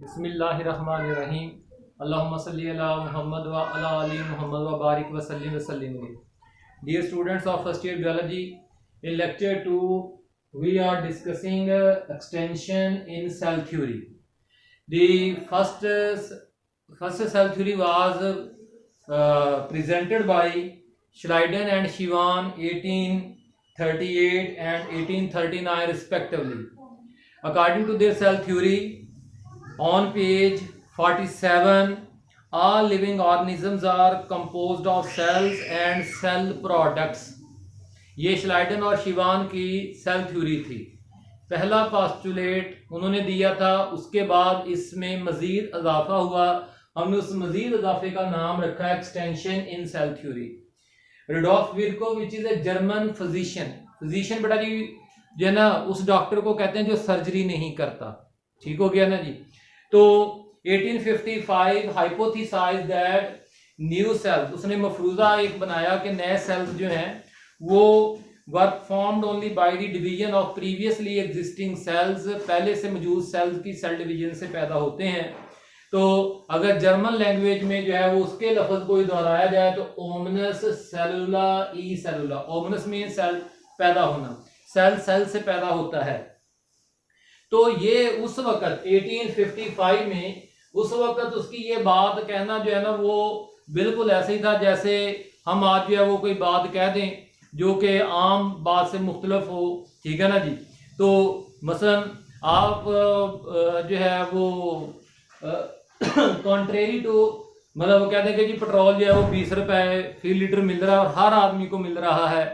बिस्मिल्लाहिर्रहमानिर्रहीम। अल्लाहुम्मा सल्ली अला मुहम्मद व अला आलि मुहम्मद व बारिक व सल्लिम अलैहि। Dear students of first year biology, in lecture 2 we are discussing extension in cell theory. The first cell theory was presented by Schleiden and Schwann 1838 and 1839 respectively. According to their cell theory, on page 47, all living organisms are composed of cells and cell products. ये श्लाइडन और शिवान की cell theory थी। पहला postulate उन्होंने दिया था, उसके बाद इसमें मजीद इजाफा हुआ। हमने उस मजीद इजाफे का नाम रखा extension in cell theory. Rudolf Virchow which is a German physician बेटा जी जो है ना, उस डॉक्टर को कहते हैं जो सर्जरी नहीं करता। ठीक हो गया ना जी। तो 1855 हाइपोथेसाइज्ड दैट न्यू सेल्स, उसने मफरूजा एक बनाया कि नए सेल्स जो हैं वो work formed only by the division of previously existing cells, पहले से मौजूद सेल्स की सेल डिवीजन से पैदा होते हैं। तो अगर जर्मन लैंग्वेज में जो है वो उसके लफ्ज को दोहराया जाए तो ओमनस सेलुला ई सेलुला, ओमनस में सेल पैदा होना, सेल से पैदा होता है। तो ये उस वक्त 1855 में उस वक्त उसकी ये बात कहना जो है ना वो बिल्कुल ऐसे ही था जैसे हम आज जो है वो कोई बात कह दें जो कि आम बात से मुख्तलिफ हो। ठीक है ना जी। तो मसलन आप जो है वो कॉन्ट्रेरी टू मतलब वो कहते हैं कि जी पेट्रोल जो है वो 20 रुपए फी लीटर मिल रहा है और हर आदमी को मिल रहा है।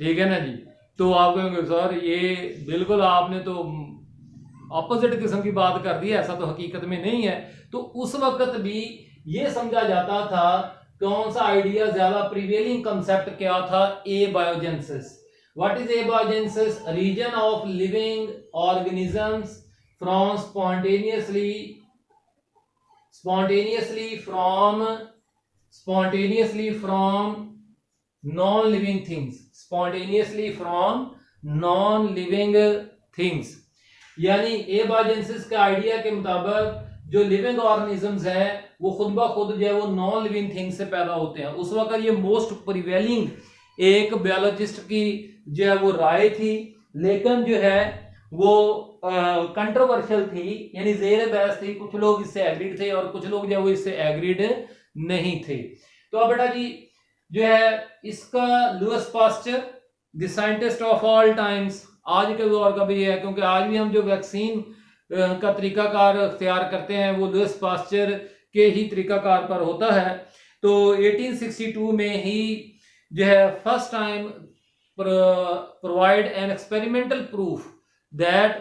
ठीक है ना जी। तो आप कहेंगे सर ये बिल्कुल आपने तो ऑपोजिट किस्म की बात कर दी है, ऐसा तो हकीकत में नहीं है। तो उस वक्त भी ये समझा जाता था, कौन सा आइडिया ज्यादा प्रिवेलिंग कंसेप्ट क्या था, abiogenesis. What is abiogenesis? Reason of living organisms from spontaneously from non-living things, यानी एबायोजेनेसिस का आइडिया के मुताबिक जो लिविंग ऑर्गेनिजम्स हैं वो खुद ब खुद जो है वो नॉन लिविंग थिंग्स से पैदा होते हैं। उस वक्त ये मोस्ट प्रिवेलिंग एक बायोलॉजिस्ट की जो है वो राय थी, लेकिन जो है वो कंट्रोवर्शियल थी, यानी जेर बहस थी। कुछ लोग इससे एग्रीड थे और कुछ लोग जो है वो इससे एग्रीड नहीं थे। तो अब बेटा जी जो है इसका Lewis pasture the scientist of all times, आज के दौर का भी है, क्योंकि आज भी हम जो वैक्सीन का तरीकाकार अख्तियार करते हैं वो लुईस पास्चर के ही तरीकाकार पर होता है। तो 1862 में ही जो है first time provide an experimental proof that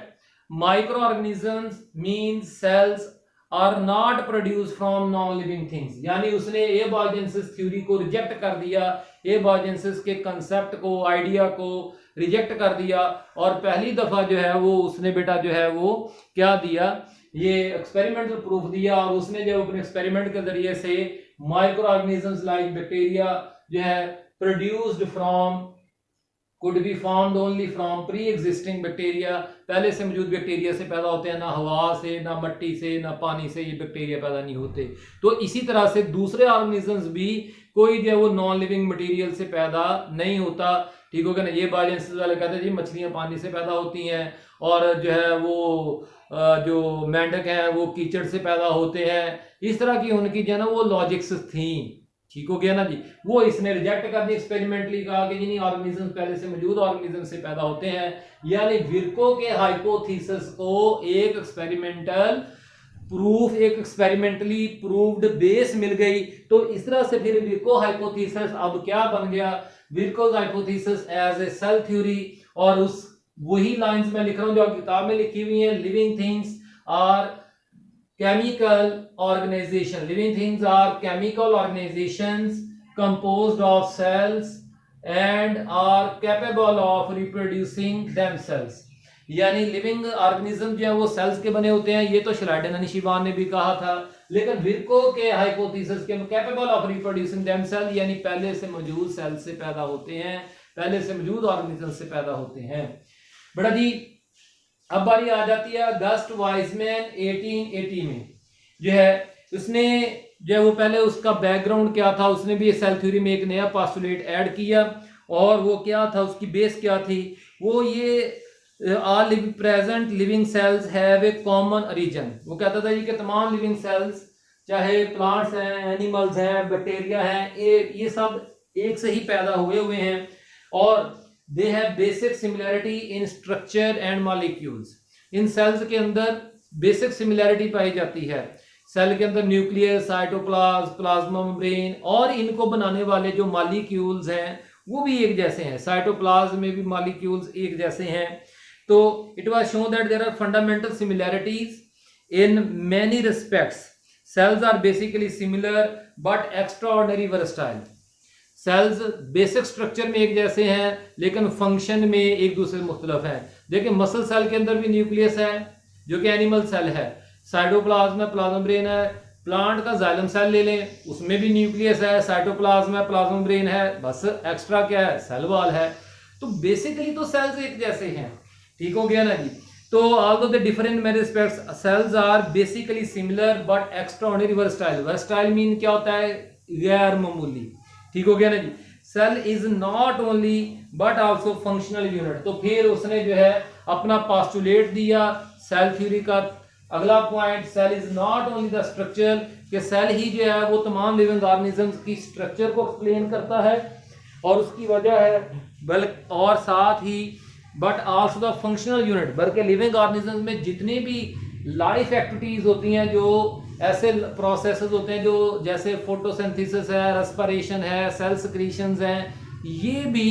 micro organisms means cells are not produce from non living things, यानी उसने एबायोजेनेसिस थ्योरी को रिजेक्ट कर दिया, एबायोजेनेसिस के कंसेप्ट को, आइडिया को रिजेक्ट कर दिया। और पहली दफा जो है वो उसने बेटा जो है वो क्या दिया, ये एक्सपेरिमेंटल प्रूफ दिया। और उसने जो अपने एक्सपेरिमेंट के जरिए से माइक्रो ऑर्गेनिजम्स लाइक बैक्टीरिया जो है produced from could be formed only from pre-existing bacteria, पहले से मौजूद बैक्टीरिया से पैदा होते हैं, ना हवा से, ना मिट्टी से, ना पानी से ये बैक्टीरिया पैदा नहीं होते। तो इसी तरह से दूसरे ऑर्गेनिजम्स भी कोई जो है वो नॉन लिविंग मटेरियल से पैदा नहीं होता। ठीक हो गया ना। ये बायोजेनेसिस वाले कहते हैं जी मछलियां पानी से पैदा होती हैं और जो है वो जो मेंढक हैं वो कीचड़ से पैदा होते हैं। इस तरह की उनकी जो है ना वो लॉजिक्स थी। ठीक हो गया ना जी। वो इसने रिजेक्ट कर दी एक्सपेरिमेंटली, कहा कि नहीं ऑर्गेनिज्म पहले से मौजूद ऑर्गेनिज्म से पैदा होते हैं। यानी विर्को के हाइपोथेसिस को एक एक्सपेरिमेंटल प्रूफ, एक एक्सपेरिमेंटली प्रूव्ड बेस मिल गई। तो इस तरह से फिर विर्को हाइपोथेसिस अब क्या बन गया, Virchow's hypothesis as a cell theory. और उस वही लाइंस में लिख रहा हूं जो किताब में लिखी हुई है, living things are chemical organization, living things are chemical organizations composed of cells and are capable of reproducing themselves, यानी लिविंग ऑर्गेनिज्म जो है वो सेल्स के बने होते हैं। ये तो श्लाइडन और शिवान ने भी कहा था, लेकिन विर्को के हाइपोथेसिस के कैपेबल ऑफ रिप्रोड्यूसिंग देमसेल्स, यानी पहले से मौजूद सेल से पैदा होते हैं, पहले से मौजूद ऑर्गेनिज्म से पैदा होते हैं। बड़ा जी अब बारी आ जाती है अगस्ट वाइजमैन 1880 में, जो है उसने जो है वो पहले उसका बैकग्राउंड क्या था, उसने भी सेल थ्योरी में एक नया पास्टुलेट ऐड किया। और वो क्या था, उसकी बेस क्या थी, वो ये all present living cells have a common origin. वो कहता था जी कि तमाम लिविंग सेल्स, चाहे प्लांट्स हैं, एनिमल्स हैं, बैक्टीरिया हैं, ये सब एक से ही पैदा हुए हुए हैं, और they have basic similarity in structure and molecules. इन सेल्स के अंदर बेसिक सिमिलैरिटी पाई जाती है। सेल के अंदर न्यूक्लियस, साइटोप्लाज्म, प्लाज्मा मेम्ब्रेन, और इनको बनाने वाले जो मॉलिक्यूल्स हैं वो भी एक जैसे हैं। साइटोप्लाज्म में भी मॉलिक्यूल्स एक जैसे हैं। तो it was shown that there are fundamental similarities in many respects. Cells are basically similar but extraordinary versatile. Cells basic structure में एक जैसे हैं लेकिन फंक्शन में एक दूसरे मुख्तलिफ हैं। देखिए मसल सेल के अंदर भी न्यूक्लियस है जो कि एनिमल सेल है, साइटोप्लाज्म है, प्लाज्मा मेम्ब्रेन है। प्लांट का जाइलम सेल ले लें, उसमें भी न्यूक्लियस है, साइटोप्लाज्म है, प्लाज्मा मेम्ब्रेन है, बस एक्स्ट्रा क्या है, सेल वॉल है। तो बेसिकली तो सेल्स एक जैसे हैं, ठीक हो गया ना जी। तो although they differ in many respects, cells are basically similar but extraordinary versatile. Versatile mean क्या होता है, गैर मामूली, ठीक हो गया ना जी। Cell is not only but also functional unit. तो फिर उसने जो है अपना पास्टुलेट दिया सेल थ्योरी का अगला point, cell is not only the structure, कि सेल ही जो है वो तमाम लिविंग ऑर्गेनिजम्स की स्ट्रक्चर को एक्सप्लेन करता है और उसकी वजह है, बल्कि और साथ ही but also the functional unit, बल्कि लिविंग ऑर्गेनिजम्स में जितनी भी लाइफ एक्टिविटीज होती हैं, जो ऐसे प्रोसेसेस होते हैं जो जैसे फोटोसिंथेसिस है, रेस्पिरेशन है, सेल सिक्रीशंस हैं, ये भी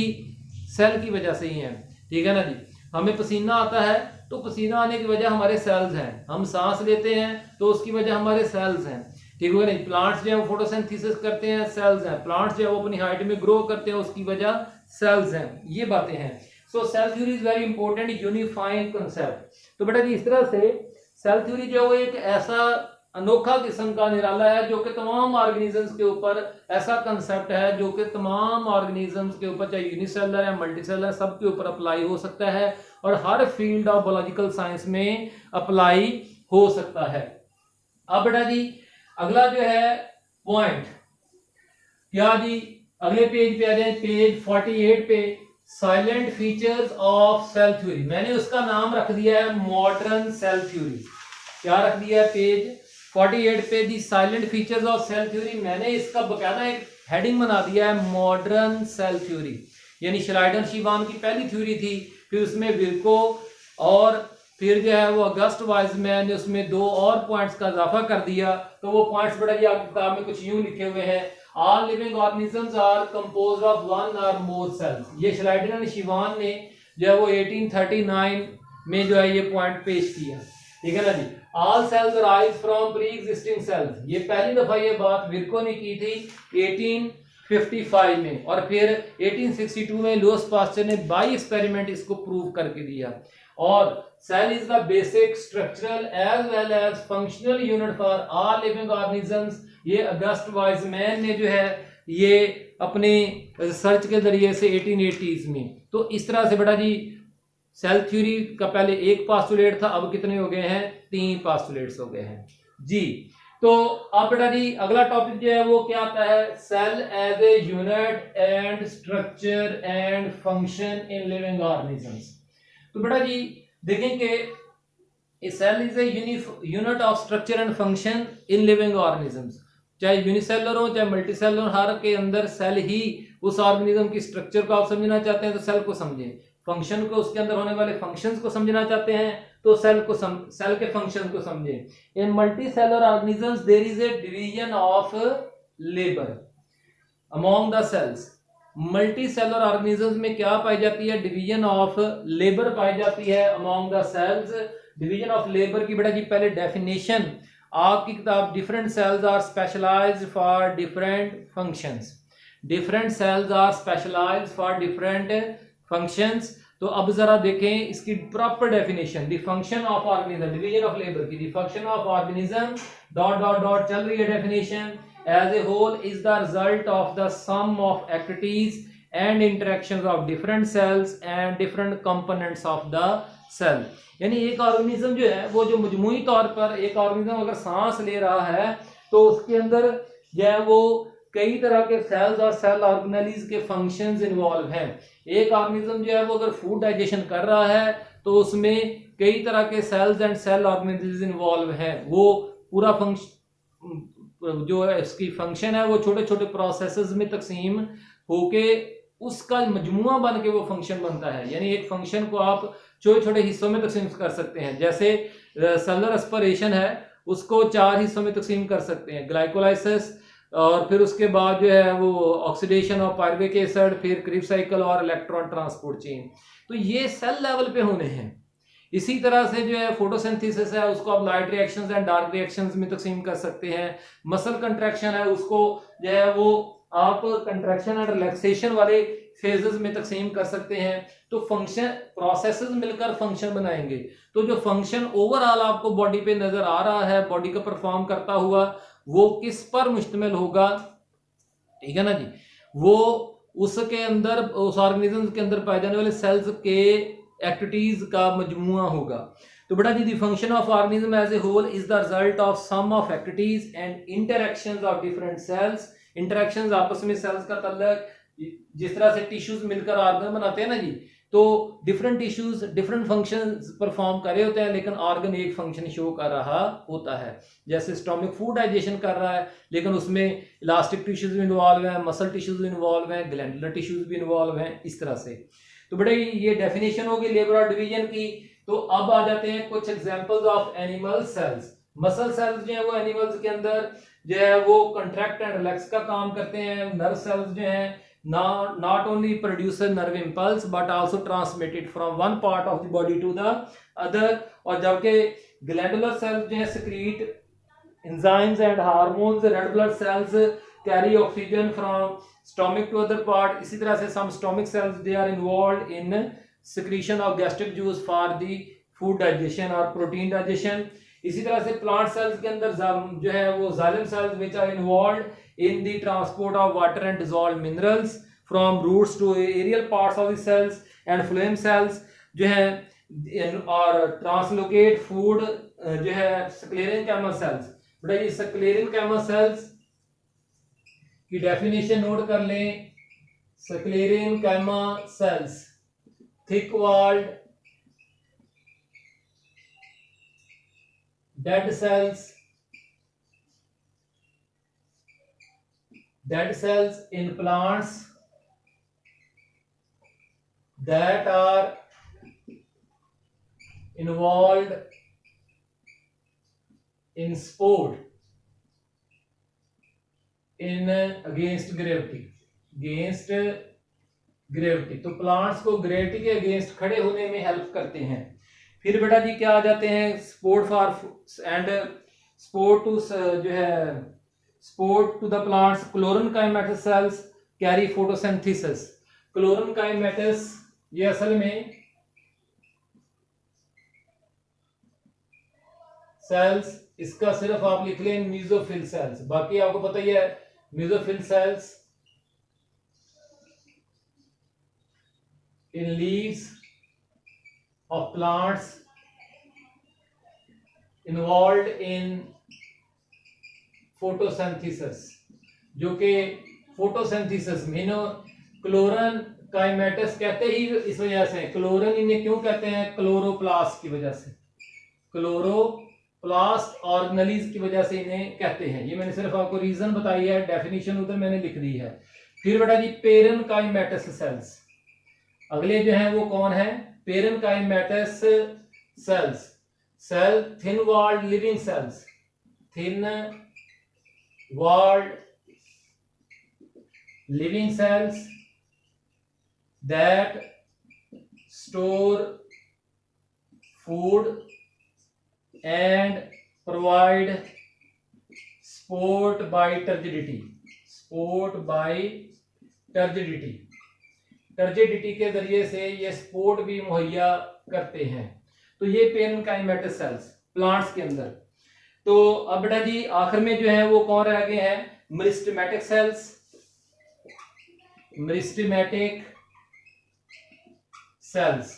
सेल की वजह से ही हैं, ठीक है ना जी। हमें पसीना आता है तो पसीना आने की वजह हमारे सेल्स हैं, हम सांस लेते हैं तो उसकी वजह हमारे सेल्स हैं, ठीक है नहीं। प्लांट्स जो है वो फोटोसिंथेसिस करते हैं, सेल्स हैं। प्लांट्स जो है वो अपनी हाइट में ग्रो करते हैं, उसकी वजह सेल्स हैं। ये बातें हैं। So cell theory is very important unifying concept. तो बेटा जी इस तरह से सेल थ्योरी जो है वो एक ऐसा अनोखा किस्म का निराला है जो कि तमाम ऑर्गेनिजम्स के ऊपर, ऐसा कंसेप्ट है जो कि तमाम ऑर्गेनिजम्स के ऊपर, चाहे यूनिसेलर है, मल्टीसेलर, सब के ऊपर अप्लाई हो सकता है और हर फील्ड ऑफ बायोलॉजिकल साइंस में अप्लाई हो सकता है। अब बेटा जी अगला जो है पॉइंट क्या जी, अगले पेज पे आ जाए, पेज 48 पे, silent features of cell theory. मैंने उसका नाम रख दिया है मॉडर्न सेल थ्योरी। क्या रख दिया है पेज 48 पे, the silent features of cell theory. मैंने इसका बकायदा एक हेडिंग बना दिया है मॉडर्न सेल थ्योरी। यानी श्लाइडर शिवान की पहली थ्योरी थी, फिर उसमें विर्को और फिर जो है वो अगस्ट वाइजमैन ने उसमें 2 और पॉइंट्स का इजाफा कर दिया। तो वो पॉइंट्स बड़ा जी आपकी किताब में कुछ यूं लिखे हुए हैं, all living organisms are composed of 1 और मोर सेल्स। ये श्लाइडर एंड शिवान ने जो है वो 1839 में जो है ये पॉइंट पेश किया, ठीक है ना जी। All cells arise from pre existing cells, ये पहली दफा ये बात विर्को ने की थी 1855 में, और फिर 1862 में लुईस पास्चर ने बाय एक्सपेरिमेंट इसको प्रूव करके दिया। और cell is the basic structural as well as functional unit for all living organisms. ये अगस्ट वाइजमैन ने जो है ये अपने रिसर्च के जरिए से 1880s में। तो इस तरह से बेटा जी सेल थ्योरी का पहले एक पास्टुलेट था, अब कितने हो गए हैं, 3 पास्टुलेट्स हो गए हैं जी। तो अब बेटा जी अगला टॉपिक जो है वो क्या आता है, cell as a unit and structure and function in living organisms. तो बेटा जी देखें कि cell is a unit of structure and function in living organisms. चाहे यूनिसेलर हो चाहे मल्टीसेलर हो, हर के अंदर सेल ही उस ऑर्गेनिज्म की स्ट्रक्चर को आप समझना चाहते हैं तो सेल को समझें, फंक्शन को, उसके अंदर होने वाले फंक्शंस को समझना चाहते हैं तो सेल के फंक्शन को समझें। In multicellular organisms there is a division of labour among the cells. Multicellular organisms में क्या पाई जाती है, डिवीजन ऑफ लेबर पाई जाती है among the cells. Division of labour की बेटा जी पहले डेफिनेशन आपकी किताब, different cells are specialized for different functions. Different cells are specialized for different functions. तो अब जरा देखें इसकी proper definition, the function of organism, division of labour की, the function of organism dot dot dot चल रही है definition, as a whole is the result of the sum of activities and interactions of different cells and different components of the cell. यानी एक organism जो है वो जो मजमूई तौर पर एक ऑर्गेनिज्म अगर सांस ले रहा है तो उसके अंदर जो है वो कई तरह के सेल्स और सेल ऑर्गेनेलिज के फंक्शंस इन्वॉल्व हैं। एक ऑर्गेनिज्म जो है वो अगर फूड डाइजेशन कर रहा है तो उसमें कई तरह के cells and cell organelles involve हैं। वो पूरा फंक्शन जो है इसकी फंक्शन है वो छोटे छोटे प्रोसेसेस में तकसीम होके उसका मजमुआ बन के वो फंक्शन बनता है। यानी एक फंक्शन को आप छोटे छोटे हिस्सों में तकसीम कर सकते हैं। जैसे सेलुलर रेस्पिरेशन है उसको 4 हिस्सों में तकसीम कर सकते हैं, ग्लाइकोलाइसिस, और फिर उसके बाद जो है वो ऑक्सीडेशन ऑफ पायरुविक एसिड, फिर क्रीब्स साइकिल और इलेक्ट्रॉन ट्रांसपोर्ट चेन। तो ये सेल लेवल पे होने हैं। इसी तरह से जो है फोटोसिंथेसिस है उसको आप light reactions and dark reactions में तकसीम कर सकते हैं। मसल कंट्रैक्शन है उसको जो है वो आप कंट्रैक्शन एंड रिलैक्सेशन वाले फेजेस में तकसीम कर सकते हैं। तो फंक्शन प्रोसेसेस मिलकर फंक्शन बनाएंगे। तो जो फंक्शन ओवरऑल आपको बॉडी पे नजर आ रहा है बॉडी का परफॉर्म करता हुआ वो किस पर मुश्तमिल होगा, ठीक है ना जी, वो उसके अंदर उस ऑर्गेनिज्म के अंदर पाए जाने वाले सेल्स के एक्टिविटीज का मजमुआ होगा। तो बेटा जी the function of organism as a whole is the result of sum of activities and interactions of different cells. Interactions आपस में सेल्स का तल्लक, जिस तरह से टिश्यूज मिलकर ऑर्गन बनाते हैं ना जी, तो different tissues different functions perform कर रहे होते हैं लेकिन ऑर्गन एक फंक्शन शो कर रहा होता है। जैसे स्टोमिक फूड डाइजेशन कर रहा है लेकिन उसमें इलास्टिक टिश्यूज भी इन्वॉल्व हैं, मसल टिश्यूज भी इन्वॉल्व हैं, ग्लैंडुलर टिश्यूज भी इन्वॉल्व हैं, इस तरह से। तो बेटा ये डेफिनेशन होगी लेबर और डिवीजन की। तो अब आ जाते हैं कुछ examples of animal cells. Muscle cells जो है वो एनिमल्स के अंदर जो है वो कंट्रैक्ट एंड रिलैक्स का काम करते हैं। नर्व सेल्स जो हैं not only produce a nerve impulse but also transmit it from one part of the body to the other। और जबकि glandular cells जो है secrete enzymes and hormones, red blood cells carry oxygen from stomach to other part। इसी तरह से some stomach cells they are involved in secretion of gastric juice for the food digestion or protein digestion। इसी तरह से plant cells के अंदर जो है वो xylem cells which are involved in the transport of water and dissolved minerals from roots to aerial parts of the cells and phloem cells जो है और ट्रांसलोकेट फूड जो है स्क्लेरेनकाइमा सेल्स। बेटा ये स्क्लेरेनकाइमा सेल्स की डेफिनेशन नोट कर लें। Sclerenchyma cells thick walled dead cells in plants that are involved in sport in against gravity। तो प्लांट्स को ग्रेविटी के अगेंस्ट खड़े होने में हेल्प करते हैं। फिर बेटा जी क्या आ जाते हैं support for and support to जो है support to the plants. Chlorenchymatous cells carry photosynthesis. Chlorenchymatous ये असल में सेल्स, इसका सिर्फ आप लिख लें मीजोफिल सेल्स, बाकी आपको पता ही है mesophyll cells in leaves of plants involved in photosynthesis, जो कि फोटोसिंथेसिस मीनो क्लोरन काइमेटस कहते ही इस वजह से। क्लोरन इन्हें क्यों कहते हैं? क्लोरोप्लास्ट की वजह से, क्लोरोप्लास्ट ऑर्गेनेलिज की वजह से इन्हें कहते हैं। ये मैंने सिर्फ आपको रीजन बताई है, डेफिनेशन उधर मैंने लिख दी है। फिर बेटा जी पेरेनकाइमेटस सेल्स, अगले जो है वो कौन है? Parenchymatous cells, cell thin walled living cells, thin walled living cells that store food and provide support by turgidity, turgidity के जरिए से ये सपोर्ट भी मुहैया करते हैं। तो ये पेरेनकाइमेटस सेल्स प्लांट्स के अंदर। तो अब बेटा जी आखिर में जो है वो कौन रह गए हैं? Meristematic cells, meristematic cells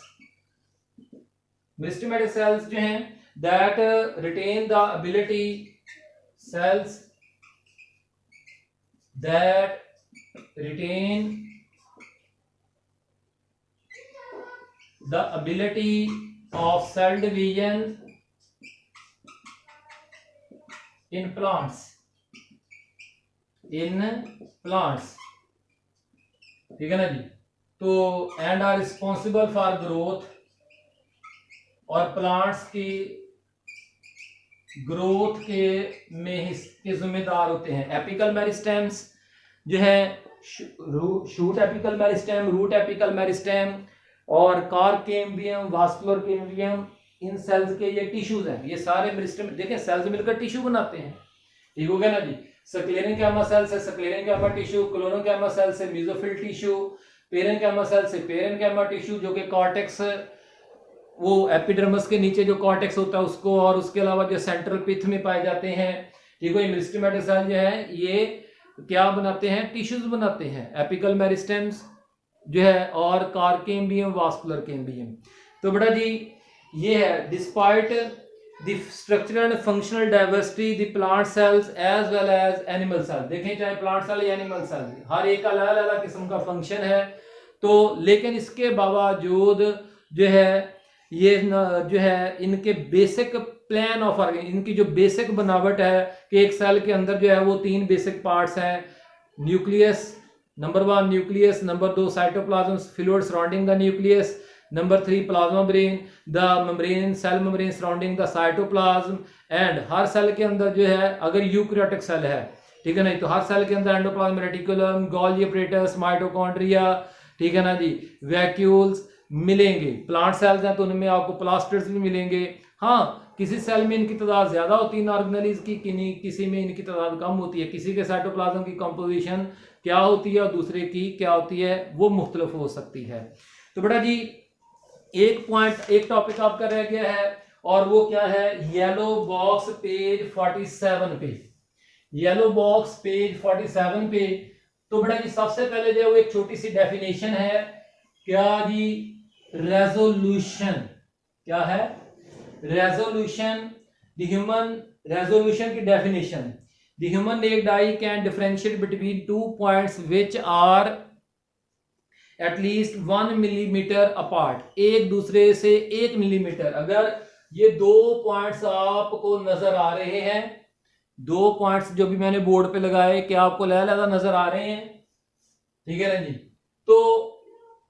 meristematic cells जो हैं that retain the ability, cells that retain the ability of cell division in plants, ठीक है ना जी। तो and are responsible for growth, और प्लांट्स की ग्रोथ के में के जिम्मेदार होते हैं एपिकल मेरिस्टेम्स जो है, shoot apical meristem, root apical meristem और कार्प कैम्बियम, वास्कुलर कैम्बियम, इन सेल्स के ये टिश्यूज हैं। ये सारे मेरिस्टेम देखें सेल्स मिलकर टिश्यू बनाते हैं, ठीक हो गया ना जी। स्क्लेरेंकाइमा सेल से स्क्लेरेंकाइमा टिश्यू, क्लोरेंकाइमा सेल से मेसोफिल टिश्यू, पेरेंकाइमा सेल से पेरेंकाइमा टिश्यू जो कि कॉर्टेक्स, वो एपिडर्मिस के नीचे जो कॉर्टेक्स होता है उसको, और उसके अलावा जो सेंट्रल पिथ में पाए जाते हैं, ठीक है। मेरिस्टेमेटिक सेल जो है ये क्या बनाते हैं, टिश्यूज बनाते हैं, एपिकल मेरिस्टेम्स जो है और कार्प कैम्बियम, वास्कुलर कैम्बियम। तो बेटा जी ये है despite the structural and functional diversity the plant cells as well as animal cell. देखें चाहे प्लांट सेल या एनिमल सेल, हर एक अलग अलग किस्म का फंक्शन है। तो लेकिन इसके बावजूद जो है ये जो है इनके बेसिक प्लान ऑफ ऑर्गन, इनकी जो बेसिक बनावट है कि एक सेल के अंदर जो है वो 3 बेसिक पार्ट्स हैं, nucleus number 1, nucleus number 2, cytoplasm fluid surrounding the nucleus number 3, plasma membrane, the membrane, cell membrane surrounding the cytoplasm. And हर सेल के अंदर जो है अगर यूकैरियोटिक सेल है, ठीक है ना, तो हर सेल के अंदर endoplasm reticulum, Golgi apparatus, mitochondria, ठीक है ना जी, वैक्यूल्स मिलेंगे। प्लांट सेल्स हैं तो उनमें आपको प्लास्टिड्स भी मिलेंगे। हाँ, किसी सेल में इनकी तादाद ज्यादा होती है ऑर्गेनेलिज की, किसी में इनकी तादाद कम होती है, किसी के साइटोप्लाज्म की कंपोजिशन क्या होती है और दूसरे की क्या होती है वो मुख्तलिफ हो सकती है। तो बेटा जी एक टॉपिक आपका रह गया है और वो क्या है, येलो बॉक्स पेज 47 पे, येलो बॉक्स पेज 47 पे। तो बेटा जी सबसे पहले जो एक छोटी सी डेफिनेशन है, क्या जी, रेजोल्यूशन क्या है, रेजोल्यूशन, द ह्यूमन रेजोल्यूशन की definition, the human naked eye can differentiate between 2 points which are at least 1 millimetre apart, एक दूसरे से 1 मिलीमीटर। अगर ये 2 पॉइंट्स आपको नजर आ रहे हैं, 2 पॉइंट्स जो भी मैंने बोर्ड पे लगाए, क्या आपको लहदा नजर आ रहे हैं, ठीक है ना जी। तो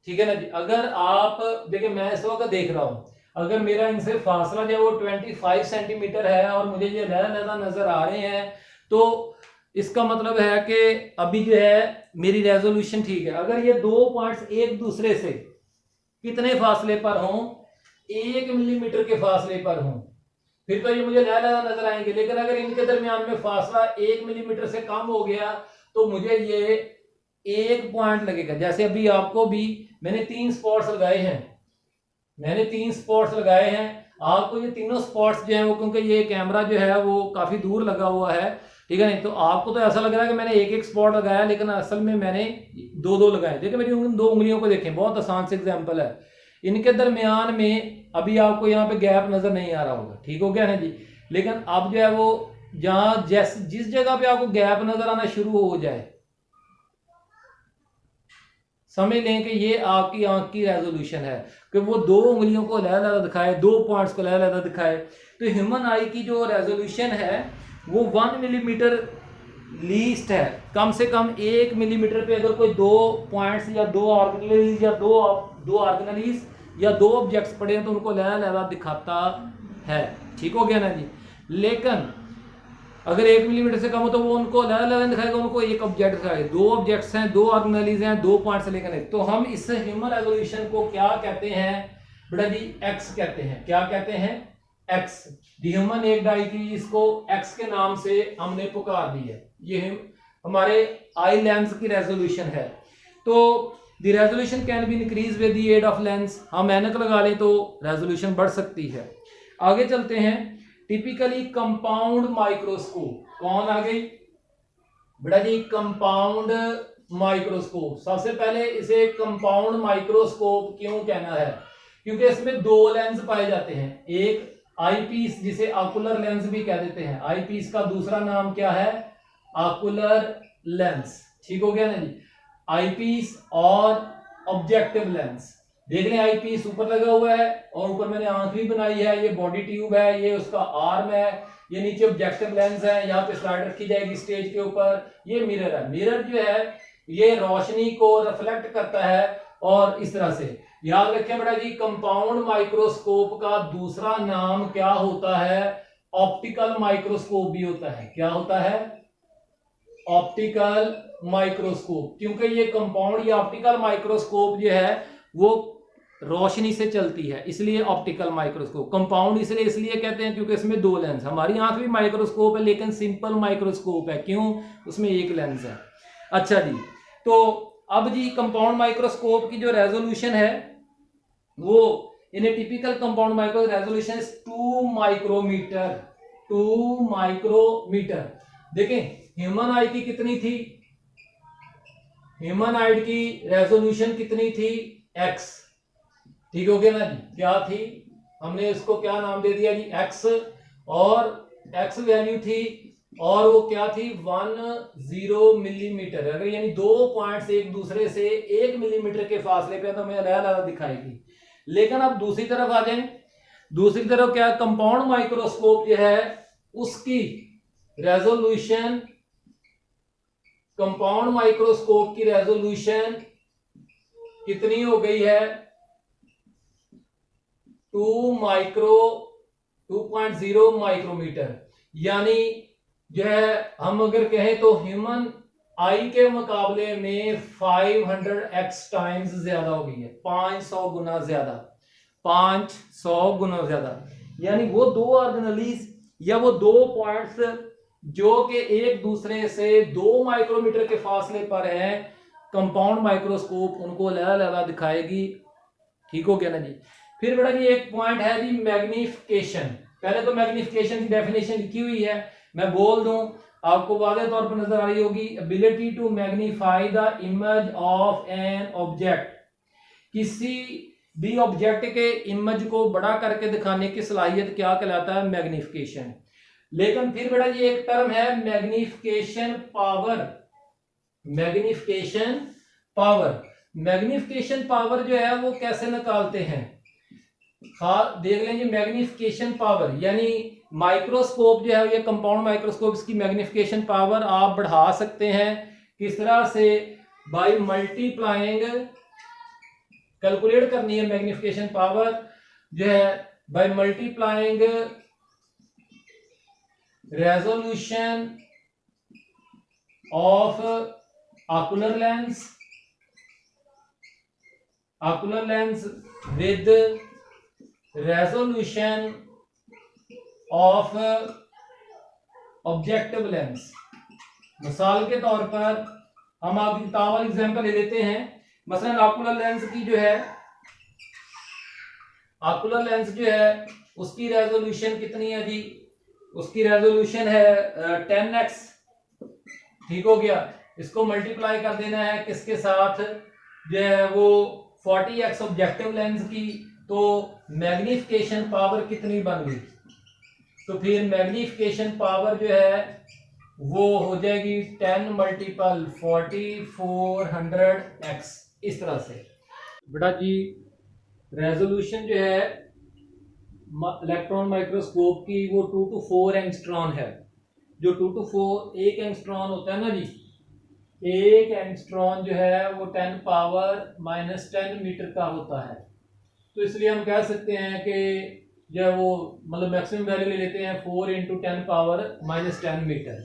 ठीक है ना जी, अगर आप देखिए मैं इस वक्त देख रहा हूं, अगर मेरा इनसे फासला जो है वो 25 सेंटीमीटर है और मुझे ये लहदा नजर आ रहे हैं, तो इसका मतलब है कि अभी जो है मेरी रेजोल्यूशन ठीक है। अगर ये 2 पॉइंट्स एक दूसरे से कितने फासले पर हों, 1 मिलीमीटर के फासले पर हों, फिर तो ये मुझे लहदा नजर आएंगे। लेकिन अगर इनके दरमियान में फासला 1 मिलीमीटर से कम हो गया तो मुझे ये 1 पॉइंट लगेगा। जैसे अभी आपको भी मैंने 3 स्पॉट्स लगाए हैं, आपको ये तीनों स्पॉट्स जो है वो, क्योंकि ये कैमरा जो है वो काफी दूर लगा हुआ है, ठीक है नहीं, तो आपको तो ऐसा लग रहा है कि मैंने एक स्पॉट लगाया, लेकिन असल में मैंने 2 लगाए। देखिए मेरी 2 उंगलियों को देखें, बहुत आसान से एग्जांपल है। इनके दरमियान में अभी आपको यहाँ पे गैप नजर नहीं आ रहा होगा, ठीक हो गया ना जी। लेकिन अब जो है वो जहां जिस जगह पे आपको गैप नजर आना शुरू हो जाए, समझ लें कि ये आपकी आंख की रेजोल्यूशन है कि वो 2 उंगलियों को लहदा दिखाए, 2 पॉइंट्स को लहदा दिखाए। तो ह्यूमन आई की जो रेजोल्यूशन है वो 1 मिलीमीटर लीस्ट है। कम से कम 1 मिलीमीटर पे अगर कोई 2 पॉइंट्स या 2 ऑर्गेनेलिज या दो ऑर्गेनेलिज या 2 ऑब्जेक्ट्स पड़े हैं तो उनको लहदा दिखाता है, ठीक हो गया ना जी। लेकिन अगर 1 मिलीमीटर से कम हो तो वो उनको लहदा दिखाएगा, उनको एक ऑब्जेक्ट दिखाएगा। 2 ऑब्जेक्ट्स हैं, 2 ऑर्गेनेलिज हैं, 2 पॉइंट्स लेकर नहीं। तो हम इस ह्यूमन रेजोल्यूशन को क्या कहते हैं बेटा जी, एक्स कहते हैं। क्या कहते हैं, एक्स। द ह्यूमन नेक्ड आई की इसको एक्स के नाम से हमने पुकार दी है। ये हमारे आई लेंस की रेजोल्यूशन है। तो the resolution can be increase with the aid of lens, हम ऐनक लगा लें तो रेजोल्यूशन बढ़ सकती है। आगे चलते हैं, टिपिकली कंपाउंड माइक्रोस्कोप। कौन आ गई बेटा जी, कंपाउंड माइक्रोस्कोप। सबसे पहले इसे कंपाउंड माइक्रोस्कोप क्यों कहना है, क्योंकि इसमें दो लेंस पाए जाते हैं, एक आई पीस जिसे आकुलर लेंस भी कह देते हैं, आई पीस का दूसरा नाम क्या है, आकुलर लेंस। ठीक हो गया ना जी, आई पीस और ऑब्जेक्टिव लेंस। देख लें आई पीस ऊपर लगा हुआ है और ऊपर मैंने आंख भी बनाई है, ये बॉडी ट्यूब है, ये उसका आर्म है, ये नीचे ऑब्जेक्टिव लेंस है, यहाँ पे स्लाइड रखी जाएगी स्टेज के ऊपर, ये मिरर है। मिरर जो है ये रोशनी को रिफ्लेक्ट करता है और इस तरह से याद रखें बेटा जी, कंपाउंड माइक्रोस्कोप का दूसरा नाम क्या होता है, ऑप्टिकल माइक्रोस्कोप भी होता है। क्या होता है, ऑप्टिकल माइक्रोस्कोप, क्योंकि ये कंपाउंड या ऑप्टिकल माइक्रोस्कोप जो है वो रोशनी से चलती है, इसलिए ऑप्टिकल माइक्रोस्कोप। कंपाउंड इसलिए कहते हैं क्योंकि इसमें दो लेंस, हमारी आंख भी माइक्रोस्कोप है लेकिन सिंपल माइक्रोस्कोप है, क्यों, उसमें एक लेंस है। अच्छा जी, तो अब जी कंपाउंड माइक्रोस्कोप की जो रेजोल्यूशन है वो in a typical compound micro resolution is 2 micrometer. 2 micrometer. देखें ह्यूमन आई की कितनी थी, ह्यूमन आई की रेजोल्यूशन कितनी थी, x। ठीक हो गया ना जी, क्या थी, हमने इसको क्या नाम दे दिया जी, x, और x वैल्यू थी और वो क्या थी 10 मिलीमीटर। अगर यानी 2 पॉइंट्स एक दूसरे से 1 मिलीमीटर के फासले पे तो हमें अलग-अलग दिखाएगी। लेकिन अब दूसरी तरफ आ जाएं, दूसरी तरफ क्या, कंपाउंड माइक्रोस्कोप जो है उसकी रेजोल्यूशन, कंपाउंड माइक्रोस्कोप की रेजोल्यूशन कितनी हो गई है, 2.0 माइक्रोमीटर। यानी जो है हम अगर कहें तो ह्यूमन आई के मुकाबले में 500x टाइम्स ज्यादा हो गई है, 500 गुना ज्यादा, 500 गुना ज्यादा। यानी वो दो ऑर्गेनेलीज या वो दो पॉइंट्स जो कि एक दूसरे से 2 माइक्रोमीटर के फासले पर हैं, कंपाउंड माइक्रोस्कोप उनको अलग-अलग दिखाएगी। ठीक हो गया ना जी। फिर बेटा जी एक पॉइंट है जी मैग्निफिकेशन। पहले तो मैग्निफिकेशन की डेफिनेशन लिखी हुई है, मैं बोल दूं, आपको वादे तौर पर नजर आ रही होगी। Ability to magnify the image of an object, किसी भी ऑब्जेक्ट के इमेज को बड़ा करके दिखाने की सलाहियत क्या कहलाता है, मैग्निफिकेशन। लेकिन फिर बेटा जी एक टर्म है magnification power. Magnification power, magnification power जो है वो कैसे निकालते हैं, देख लेंगे। मैग्निफिकेशन पावर यानी माइक्रोस्कोप जो है ये कंपाउंड माइक्रोस्कोप, इसकी मैग्निफिकेशन पावर आप बढ़ा सकते हैं किस तरह से, बाय मल्टीप्लाइंग, कैलकुलेट करनी है मैग्निफिकेशन पावर जो है by multiplying resolution of ocular lens with resolution of objective lens. मिसाल के तौर पर हम आपकी किताब वाली एग्जांपल ले लेते हैं। मसलन आकुलर लेंस की जो है, आकुलर लेंस जो है उसकी रेजोल्यूशन कितनी है जी, उसकी रेजोल्यूशन है 10x। ठीक हो गया, इसको मल्टीप्लाई कर देना है किसके साथ, जो है वो 40x ऑब्जेक्टिव लेंस की, तो मैग्निफिकेशन पावर कितनी बन गई, तो फिर मैग्निफिकेशन पावर जो है वो हो जाएगी 10 मल्टीपल 4400x। इस तरह से बेटा जी रेजोल्यूशन जो है इलेक्ट्रॉन माइक्रोस्कोप की वो 2 to 4 एंगस्ट्रॉन है। जो 2 to 4 एक एंगस्ट्रॉन होता है ना जी, एक एंगस्ट्रॉन जो है वो 10 पावर -10 मीटर का होता है। तो इसलिए हम कह सकते हैं कि जो है वो मतलब मैक्सिमम वैल्यू ले लेते हैं 4 × 10 पावर -10 मीटर।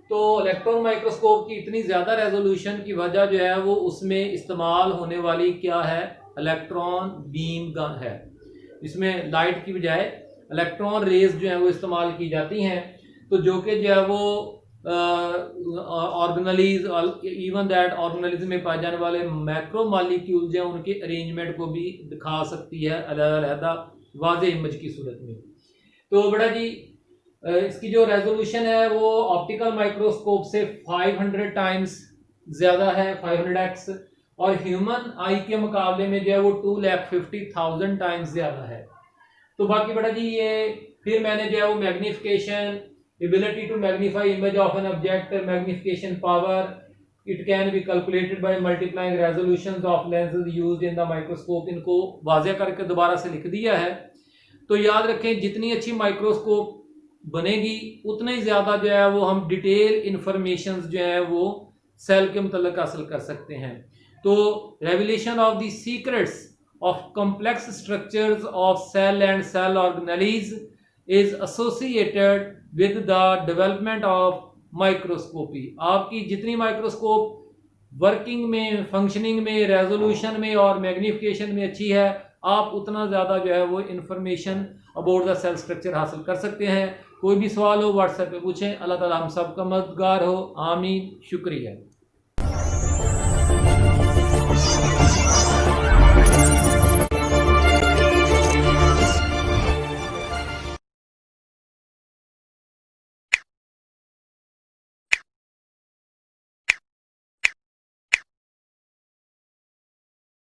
तो इलेक्ट्रॉन माइक्रोस्कोप की इतनी ज्यादा रेजोल्यूशन की वजह जो है वो उसमें इस्तेमाल होने वाली क्या है, इलेक्ट्रॉन बीम गन है। इसमें लाइट की बजाय इलेक्ट्रॉन रेज जो है वो इस्तेमाल की जाती हैं। तो जो कि जो है वो ऑर्गेनेलीज, इवन दैट ऑर्गेनेलिज में पाए जाने वाले मैक्रोमॉलिक्यूल्स हैं उनके अरेंजमेंट को भी दिखा सकती है अलग-अलग वाज़े इमेज की सूरत में। तो बेटा जी इसकी जो रेजोल्यूशन है वो ऑप्टिकल माइक्रोस्कोप से 500 टाइम्स ज्यादा है, 500x। और ह्यूमन आई के मुकाबले में जो है वो 2,50,000 टाइम्स ज़्यादा है। तो बाकी बेटा जी ये फिर मैंने जो है वो magnification, ability to magnify image of an object, magnification power, it can be calculated by multiplying resolutions of lenses used in the microscope, इनको वाज़ेह करके दोबारा से लिख दिया है। तो याद रखें जितनी अच्छी माइक्रोस्कोप बनेगी उतना ही ज़्यादा जो है वो हम डिटेल इंफॉर्मेशन जो है वो सेल के मतलब हासिल कर सकते हैं। तो revelation of the secrets of complex structures of cell and cell organelles is associated with the development of microscopy। आपकी जितनी माइक्रोस्कोप वर्किंग में, फंक्शनिंग में, रेजोल्यूशन में और मैग्निफिकेशन में अच्छी है, आप उतना ज़्यादा जो है वो information about the cell structure हासिल कर सकते हैं। कोई भी सवाल हो व्हाट्सएप पे पूछें। अल्लाह ताला हम सब का मददगार हो। आमीन। शुक्रिया।